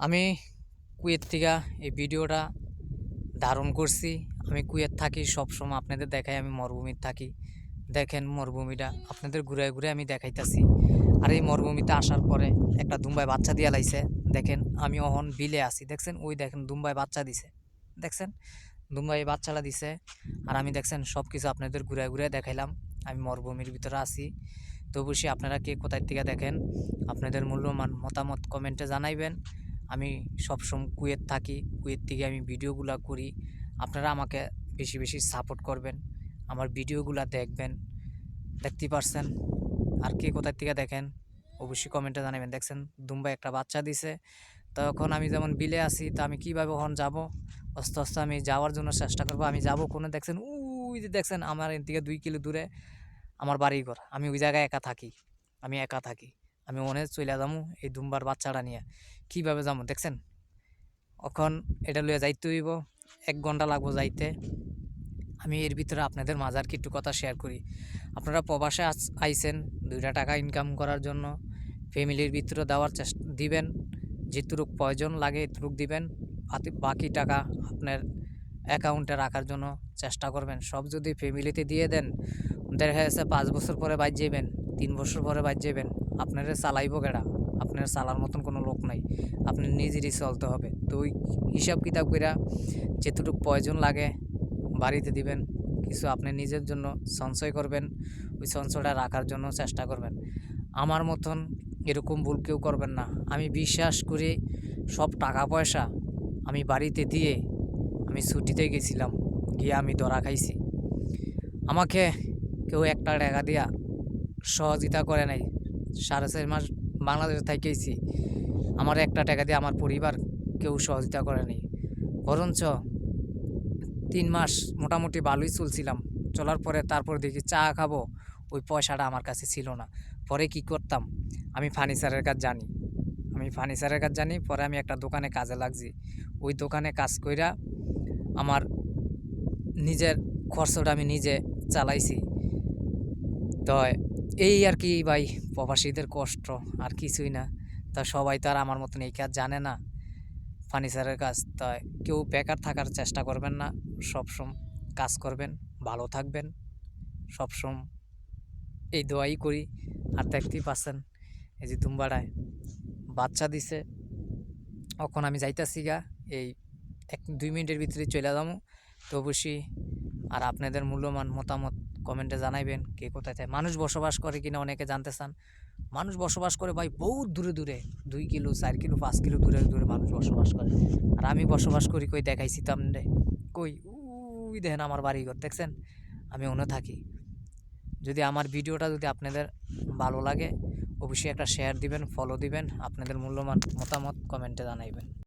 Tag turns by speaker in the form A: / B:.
A: আমি কুয়েত থেকে এই ভিডিওটা ধারণ করছি। আমি কুয়েত থাকি, সবসময় আপনাদের দেখাই আমি মরুভূমিতে থাকি। দেখেন মরুভূমিটা আপনাদের ঘুরে ঘুরে আমি দেখাইতাছি। আর এই মরুভূমিতে আসার পরে একটা দুম্বায় বাচ্চা দিয়া লাইছে। দেখেন আমি অহন বিলে আছি, দেখছেন ওই দেখেন দুম্বায় বাচ্চা দিছে, দেখছেন দুম্বাই বাচ্চাটা দিছে। আর আমি দেখছেন সব কিছু আপনাদের ঘুরে ঘুরে দেখাইলাম। আমি মরুভূমির ভিতরে আছি। তো অবশ্যই আপনারা কে কোথায় থেকে দেখেন আপনাদের মূল্যবান মতামত কমেন্টে জানাইবেন। আমি সবসময় কুয়েত থাকি, কুয়েত থেকে আমি ভিডিওগুলা করি। আপনারা আমাকে বেশি বেশি সাপোর্ট করবেন, আমার ভিডিওগুলা দেখবেন, দেখতেই পারছেন। আর কে কোথায় থেকে দেখেন অবশ্যই কমেন্টে জানাবেন। দেখছেন দুম্বাই একটা বাচ্চা দিছে। তখন আমি যেমন বিলে আছি, তো আমি কীভাবে ওখান যাব, আস্তে আস্তে আমি যাওয়ার জন্য চেষ্টা করবো। আমি যাব কোনো, দেখছেন ওই যে দেখছেন আমার এর থেকে 2 কিলো দূরে আমার বাড়িঘর। আমি ওই জায়গায় একা থাকি, আমি একা থাকি। আমি মনে চলে যাবো এই দুম্বার বাচ্চাটা নিয়ে। কীভাবে যাবো দেখছেন, এখন এটা লইয়া যাইতে হইব, 1 ঘন্টা লাগবো যাইতে। আমি এর ভিতরে আপনাদের মাঝার একটু কথা শেয়ার করি। আপনারা প্রবাসে আইছেন 2টা টাকা ইনকাম করার জন্য, ফ্যামিলির ভিতরে দেওয়ার চেষ্টা দিবেন, যেটুক প্রয়োজন লাগে এটুক দিবেন, বাকি টাকা আপনার অ্যাকাউন্টে রাখার জন্য চেষ্টা করবেন। সব যদি ফ্যামিলিতে দিয়ে দেন, দেখা যাচ্ছে 5 বছর পরে বাইর যাবেন, 3 বছর পরে বাইর যাবেন, আপনারা চালাইব কেডা? আপনার চালার মতন কোনো লোক নাই, আপনি নিজেরই চলতে হবে। তো ওই হিসাব কিতাব কইরা যেটুকু প্রয়োজন লাগে বাড়িতে দিবেন, কিছু আপনি নিজের জন্য সঞ্চয় করবেন, ওই সঞ্চয়টা রাখার জন্য চেষ্টা করবেন। আমার মতন এরকম ভুল কেউ করবেন না। আমি বিশ্বাস করি সব টাকা পয়সা আমি বাড়িতে দিয়ে আমি ছুটিতে গেছিলাম, গিয়ে আমি ধরা খাইছি। আমাকে কেউ 1 টাকা দিয়া সহযোগিতা করে নাই। 4.5 মাস বাংলাদেশে থাইকেছি, আমার 1 টাকা দিয়ে আমার পরিবার কেউ সহযোগিতা করে নাই। বরঞ্চ 3 মাস মোটামুটি ভালোই চলছিলাম। চলার পরে তারপর দেখি চা খাবো, ওই পয়সাটা আমার কাছে ছিল না। পরে কি করতাম, আমি ফার্নিচারের কাজ জানি, পরে আমি একটা দোকানে কাজে লাগছি। ওই দোকানে কাজ কইরা আমার নিজের খরচটা আমি নিজে চালাইছি। তো এই আর কি ভাই, প্রবাসীদের কষ্ট আর কিছুই না। তা সবাই তো আর আমার মতন এই কাজ জানে না, ফার্নিচারের কাজ। তাই কেউ বেকার থাকার চেষ্টা করবেন না, সবসময় কাজ করবেন, ভালো থাকবেন। সবসময় এই দোয়াই করি। আর দেখতেই পাচ্ছেন এই যে দুম্বাটায় বাচ্চা দিছে। এখন আমি যাইতাছি গা, এই 1-2 মিনিটের ভিতরে চলে যাবো। তো অবশ্যই আর আপনাদের মূল্যবান মতামত কমেন্টে জানাইবেন, কে কোথায় থাকে। মানুষ বসবাস করে কিনা অনেকে জানতে চান। মানুষ বসবাস করে ভাই বহুত দূরে দূরে, 2 কিলো 4 কিলো 5 কিলো দূরে দূরে মানুষ বসবাস করে। আর আমি বসবাস করি কই, দেখাইছি তো আপনারে, কই ওই দেখেন আমার বাড়িঘর, দেখছেন আমি ওনে থাকি। যদি আমার ভিডিওটা যদি আপনাদের ভালো লাগে অবশ্যই একটা শেয়ার দিবেন, ফলো দিবেন, আপনাদের মূল্যবান মতামত কমেন্টে জানাইবেন।